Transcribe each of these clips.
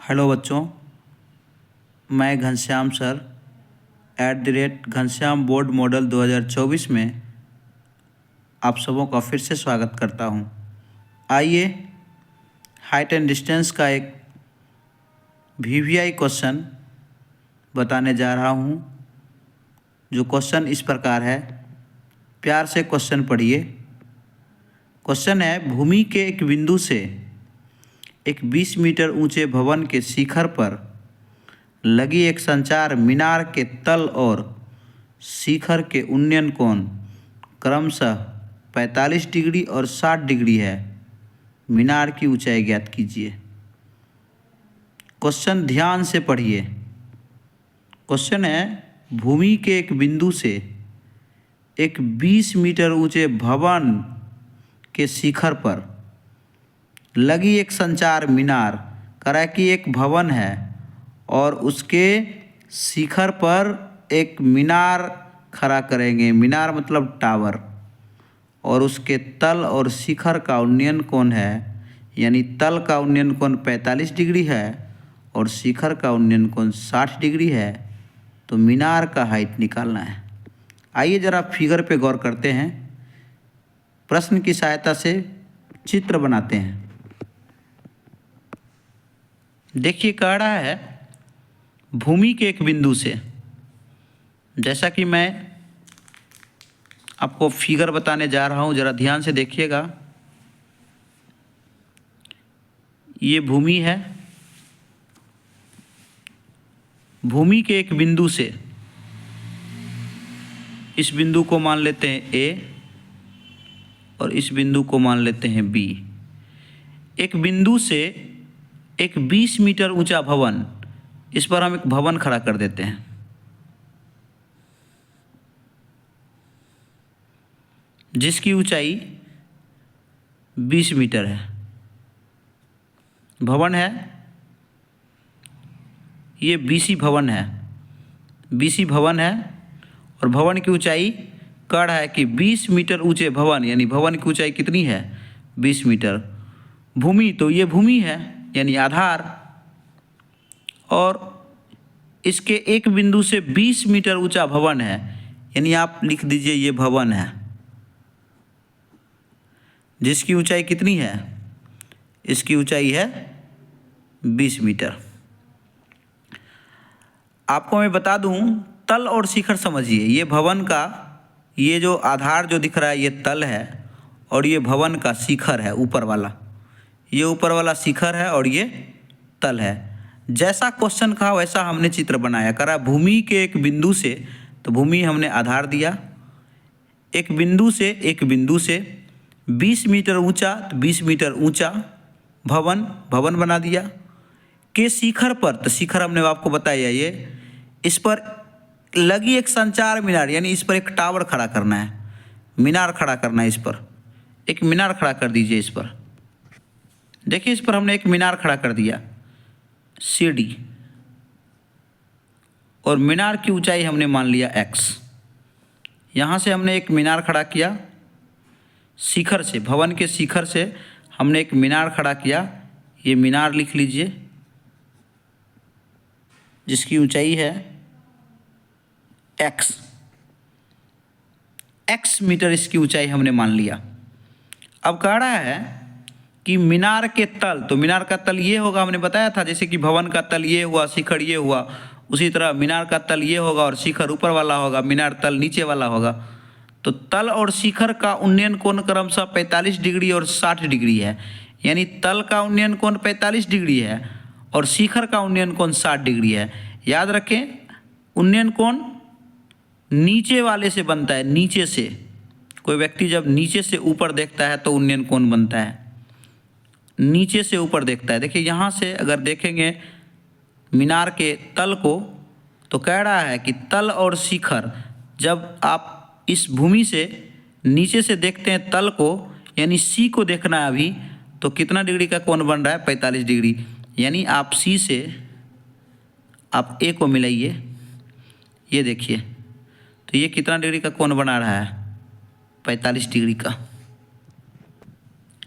Hello बच्चों, मैं Ghanshyam sir @Ghanshyam board model 2024 में आप सबों का फिर से स्वागत करता हूं। आइए हाइट एंड डिस्टेंस का एक VVI क्वेश्चन बताने जा रहा हूं, जो क्वेश्चन इस प्रकार है। प्यार से क्वेश्चन पढ़िए। क्वेश्चन है, भूमि के एक बिंदु से एक 20 मीटर ऊंचे भवन के शिखर पर लगी एक संचार मीनार के तल और शिखर के उन्नयन कोण क्रमशः 45 डिग्री और 60 डिग्री है। मीनार की ऊंचाई ज्ञात कीजिए। क्वेश्चन ध्यान से पढ़िए। क्वेश्चन है, भूमि के एक बिंदु से एक 20 मीटर ऊंचे भवन के शिखर पर लगी एक संचार मीनार, करा कि एक भवन है और उसके शिखर पर एक मीनार खड़ा करेंगे। मीनार मतलब टावर। और उसके तल और शिखर का उन्नयन कोण है, यानी तल का उन्नयन कोण 45 डिग्री है और शिखर का उन्नयन कोण 60 डिग्री है। तो मीनार का हाइट निकालना है। आइए जरा फिगर पे गौर करते हैं। प्रश्न की सहायता से चित्र बनाते हैं। देखिए, कह रहा है भूमि के एक बिंदु से, जैसा कि मैं आपको फिगर बताने जा रहा हूं, जरा ध्यान से देखिएगा। ये भूमि है। भूमि के एक बिंदु से, इस बिंदु को मान लेते हैं A और इस बिंदु को मान लेते हैं B। एक बिंदु से एक 20 मीटर ऊंचा भवन, इस पर हम एक भवन खड़ा कर देते हैं। जिसकी ऊंचाई 20 मीटर है। भवन है, ये BC भवन है। BC भवन है और भवन की ऊंचाई कह रहा है कि 20 मीटर ऊंचे भवन, यानी भवन की ऊंचाई कितनी है? 20 मीटर। भूमि, तो ये भूमि है यानी आधार। और इसके एक बिंदु से 20 मीटर ऊंचा भवन है, यानी आप लिख दीजिए ये भवन है। जिसकी ऊंचाई कितनी है? इसकी ऊंचाई है 20 मीटर। आपको मैं बता दूं, तल और शिखर समझिए। ये भवन का, ये जो आधार जो दिख रहा है ये तल है और ये भवन का शिखर है ऊपर वाला। ये ऊपर वाला शिखर है और ये तल है। जैसा क्वेश्चन कहा वैसा हमने चित्र बनाया। करा भूमि के एक बिंदु से, तो भूमि हमने आधार दिया। एक बिंदु से 20 मीटर ऊंचा, तो 20 मीटर ऊंचा भवन बना दिया। के शिखर पर, तो शिखर हमने आपको बताया ये, इस पर लगी एक संचार मीनार, यानी इस पर एक टावर खड़ा करना है, मीनार खड़ा करना है। इस पर एक मीनार खड़ा कर दीजिए। इस पर देखिए, इस पर हमने एक मीनार खड़ा कर दिया, CD। और मीनार की ऊंचाई हमने मान लिया X। यहाँ से हमने एक मीनार खड़ा किया शिखर से, भवन के शिखर से हमने एक मीनार खड़ा किया। ये मीनार लिख लीजिए, जिसकी ऊंचाई है X मीटर। इसकी ऊंचाई हमने मान लिया। अब कह रहा है कि मीनार के तल, तो मीनार का तल ये होगा, हमने बताया था। जैसे कि भवन का तल ये हुआ, शिखर ये हुआ, उसी तरह मीनार का तल ये होगा और शिखर ऊपर वाला होगा, मीनार तल नीचे वाला होगा। तो तल और शिखर का उन्नयन कोण क्रमशः 45 डिग्री और 60 डिग्री है। यानी तल का उन्नयन कोण 45 डिग्री है और शिखर का उन्नयन कोण 60 डिग्री है। याद रखें, उन्नयन कोण नीचे वाले से बनता है। नीचे से कोई व्यक्ति जब नीचे से ऊपर देखता है तो उन्नयन कोण बनता है। नीचे से ऊपर देखता है। देखिए, यहाँ से अगर देखेंगे मीनार के तल को, तो कह रहा है कि तल और शिखर, जब आप इस भूमि से नीचे से देखते हैं तल को, यानी C को देखना है अभी, तो कितना डिग्री का कोण बन रहा है? 45 डिग्री। यानी आप C से आप A को मिलाइए, ये देखिए, तो ये कितना डिग्री का कोण बना रहा है? 45 डिग्री का।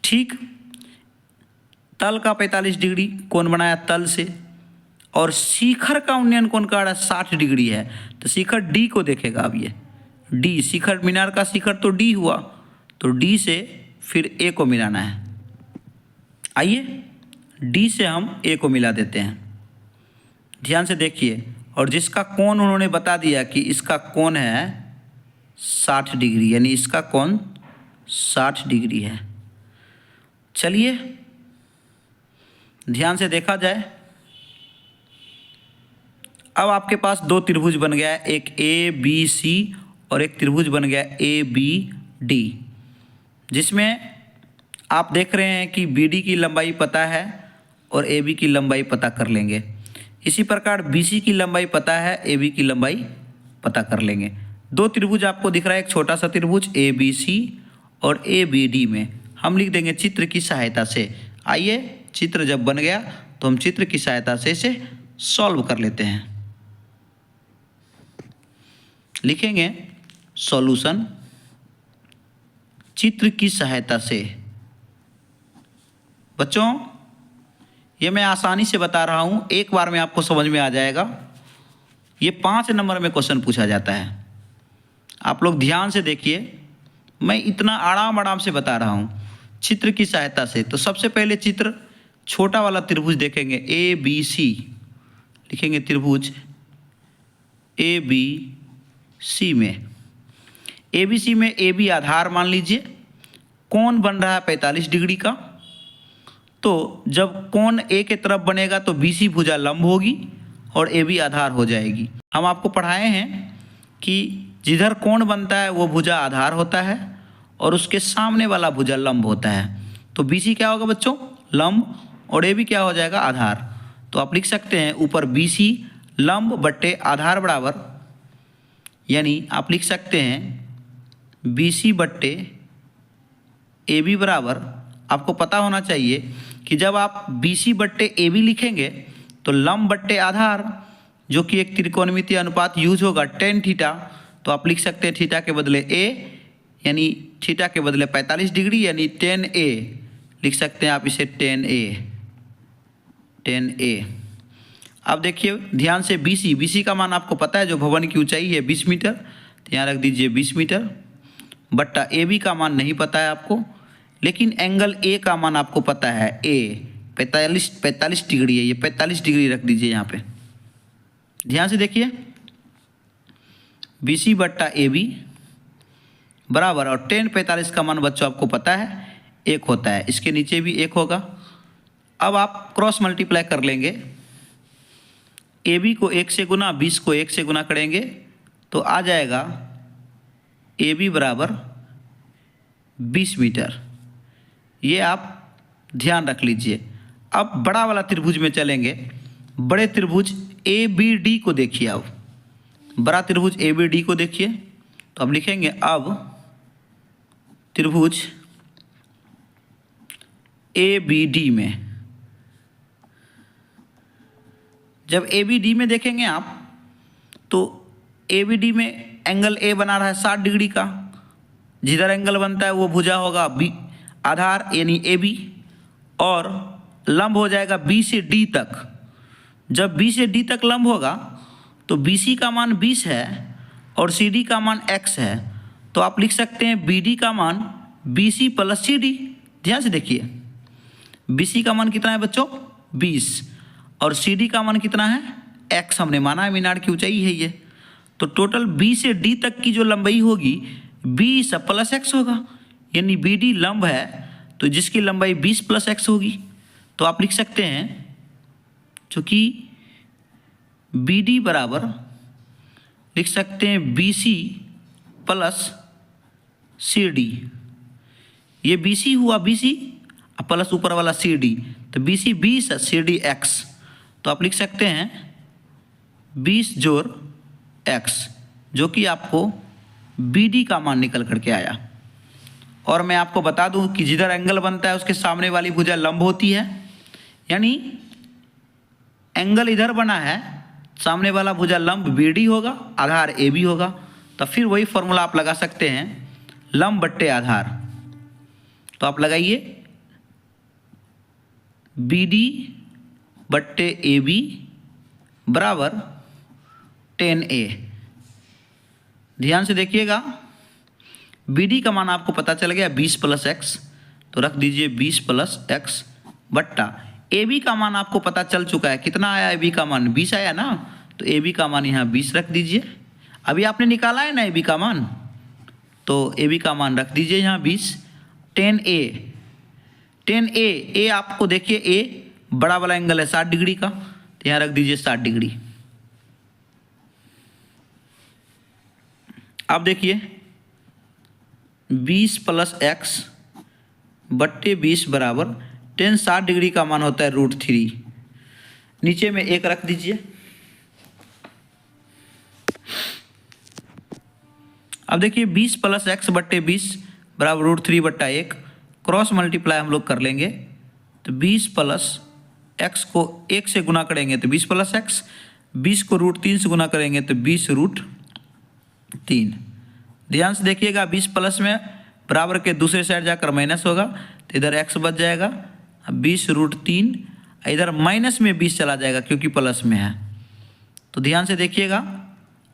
ठीक, तल का 45 डिग्री कोण बनाया तल से, और शिखर का उन्नयन कोण का 60 डिग्री है, तो शिखर डी को देखेगा। अब ये डी शिखर, मीनार का शिखर तो डी हुआ, तो डी से फिर ए को मिलाना है। आइए डी से हम ए को मिला देते हैं, ध्यान से देखिए। और जिसका कोण उन्होंने बता दिया कि इसका कोण है 60 डिग्री, यानी इसका कोण 60 डिग्री है। चलिए ध्यान से देखा जाए, अब आपके पास दो त्रिभुज बन गया है, एक ए बी सी और एक त्रिभुज बन गया ए बी डी, जिसमें आप देख रहे हैं कि बी डी की लंबाई पता है और ए बी की लंबाई पता कर लेंगे। इसी प्रकार बी सी की लंबाई पता है, ए बी की लंबाई पता कर लेंगे। दो त्रिभुज आपको दिख रहा है, एक छोटा सा त्रिभुज ए बी सी और ए बी डी में हम लिख देंगे चित्र की सहायता से। आइए चित्र जब बन गया तो हम चित्र की सहायता से इसे सॉल्व कर लेते हैं। लिखेंगे सॉल्यूशन चित्र की सहायता से। बच्चों ये मैं आसानी से बता रहा हूं, एक बार में आपको समझ में आ जाएगा। ये 5 नंबर में क्वेश्चन पूछा जाता है, आप लोग ध्यान से देखिए, मैं इतना आराम से बता रहा हूं चित्र की सहायता से। तो सबसे पहले चित्र छोटा वाला त्रिभुज देखेंगे ए बी सी, लिखेंगे त्रिभुज ए बी सी में, ए बी सी में ए बी आधार मान लीजिए, कोण बन रहा है 45 डिग्री का। तो जब कोण ए के तरफ बनेगा तो बी सी भुजा लंब होगी और ए बी आधार हो जाएगी। हम आपको पढ़ाए हैं कि जिधर कोण बनता है वो भुजा आधार होता है और उसके सामने वाला भुजा लंब होता है। तो बी सी क्या होगा बच्चों? लंब, और ए बी क्या हो जाएगा? आधार। तो आप लिख सकते हैं ऊपर बी सी लंब बट्टे आधार बराबर, यानी आप लिख सकते हैं बी सी बट्टे ए बी बराबर, आपको पता होना चाहिए कि जब आप बी सी बट्टे ए बी लिखेंगे तो लंब बट्टे आधार, जो कि एक त्रिकोणमितीय अनुपात यूज होगा टेन थीटा, तो आप लिख सकते हैं थीटा के बदले ए, यानी थीटा के बदले 45 डिग्री, यानी 10A लिख सकते हैं आप इसे 10A। अब देखिए ध्यान से बी सी का मान आपको पता है, जो भवन की ऊंचाई है 20 मीटर, तो यहाँ रख दीजिए 20 मीटर, बट्टा ए बी का मान नहीं पता है आपको, लेकिन एंगल ए का मान आपको पता है, ए 45 डिग्री है, ये 45 डिग्री रख दीजिए यहाँ पे। ध्यान से देखिए बी सी बट्टा ए बी बराबर, और 10 का मान बच्चों आपको पता है 1 होता है, इसके नीचे भी 1 होगा। अब आप क्रॉस मल्टीप्लाई कर लेंगे, ए बी को 1 से गुना, 20 को 1 से गुना करेंगे तो आ जाएगा ए बी बराबर 20 मीटर। ये आप ध्यान रख लीजिए। अब बड़ा वाला त्रिभुज में चलेंगे, बड़े त्रिभुज ए बी डी को देखिए। अब बड़ा त्रिभुज ए बी डी को देखिए, तो अब लिखेंगे अब त्रिभुज ए बी डी में, जब ए बी डी में देखेंगे आप तो ए बी डी में एंगल ए बना रहा है 60 डिग्री का, जिधर एंगल बनता है वो भुजा होगा बी आधार यानी ए बी, और लंब हो जाएगा बी से डी तक। जब बी से डी तक लंब होगा तो बी सी का मान 20 है और सी डी का मान x है, तो आप लिख सकते हैं बी डी का मान B C plus C D. ध्यान से देखिए बी सी का मान कितना है बच्चों? 20, और सी डी का मान कितना है? x हमने माना है, मीनार की ऊंचाई है ये। तो टोटल बी से डी तक की जो लंबाई होगी 20 प्लस x होगा, यानी बी डी लंब है तो जिसकी लंबाई 20 प्लस x होगी। तो आप लिख सकते हैं चूँकि बी डी बराबर लिख सकते हैं B C plus C D, ये बी सी हुआ बी सी प्लस ऊपर वाला सी डी, तो B C 20 C D x, तो आप लिख सकते हैं 20 जोड़ x, जो कि आपको बी डी का मान निकल करके आया। और मैं आपको बता दूं कि जिधर एंगल बनता है उसके सामने वाली भुजा लंब होती है, यानी एंगल इधर बना है, सामने वाला भुजा लंब बी डी होगा, आधार ए बी होगा। तो फिर वही फॉर्मूला आप लगा सकते हैं लंब बट्टे आधार, तो आप लगाइए बी डी बट्टे ए बी बराबर 10A। ध्यान से देखिएगा, BD का मान आपको पता चल गया 20 + x, तो रख दीजिए 20 + x बट्टा AB का मान आपको पता चल चुका है। कितना आया AB का मान? 20 आया ना, तो AB का मान यहाँ 20 रख दीजिए। अभी आपने निकाला है ना AB का मान, तो AB का मान रख दीजिए यहाँ 20। 10A A आपको देखिए A बड़ा वाला एंगल है 60 डिग्री का, तो यहाँ रख दीजिए 60 डिग्री। अब देखिए 20 + x बट्टे 20 बराबर 10। 60 डिग्री का मान होता है √3। नीचे में 1 रख दीजिए। अब देखिए 20 + x बट्टे 20 बराबर √3 बट्टा 1, क्रॉस मल्टीप्लाई हम लोग कर लेंगे, तो 20 + x को 1 से गुना करेंगे तो 20 + x, 20 को √3 से गुना करेंगे तो 20 √3। ध्यान से देखिएगा, 20 प्लस में बराबर के दूसरे साइड जाकर माइनस होगा, तो इधर x बच जाएगा 20 √3, इधर माइनस में 20 चला जाएगा क्योंकि प्लस में है। तो ध्यान से देखिएगा,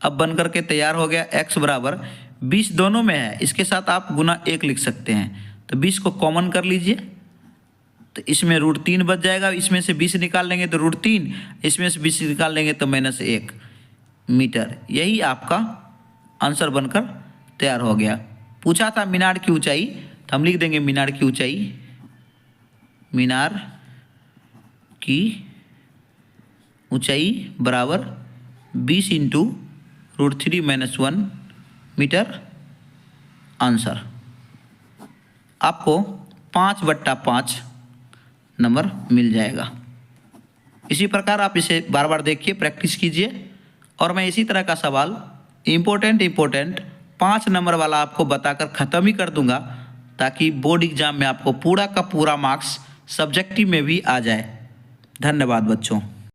अब बन करके तैयार हो गया। x बराबर 20 दोनों में है, इसके साथ आप गुना 1 लिख सकते हैं, तो 20 को कॉमन कर लीजिए, तो इसमें √3 बच जाएगा। इसमें से 20 निकाल लेंगे तो √3, इसमें से 20 निकाल लेंगे तो -1 मीटर। यही आपका आंसर बनकर तैयार हो गया। पूछा था मीनार की ऊंचाई, तो हम लिख देंगे मीनार की ऊंचाई, मीनार की ऊंचाई बराबर 20 × √3 - 1 मीटर। आंसर आपको 5/5 नंबर मिल जाएगा। इसी प्रकार आप इसे बार बार देखिए, प्रैक्टिस कीजिए, और मैं इसी तरह का सवाल इम्पोर्टेंट 5 नंबर वाला आपको बताकर ख़त्म ही कर दूंगा, ताकि बोर्ड एग्जाम में आपको पूरा का पूरा मार्क्स सब्जेक्टिव में भी आ जाए। धन्यवाद बच्चों।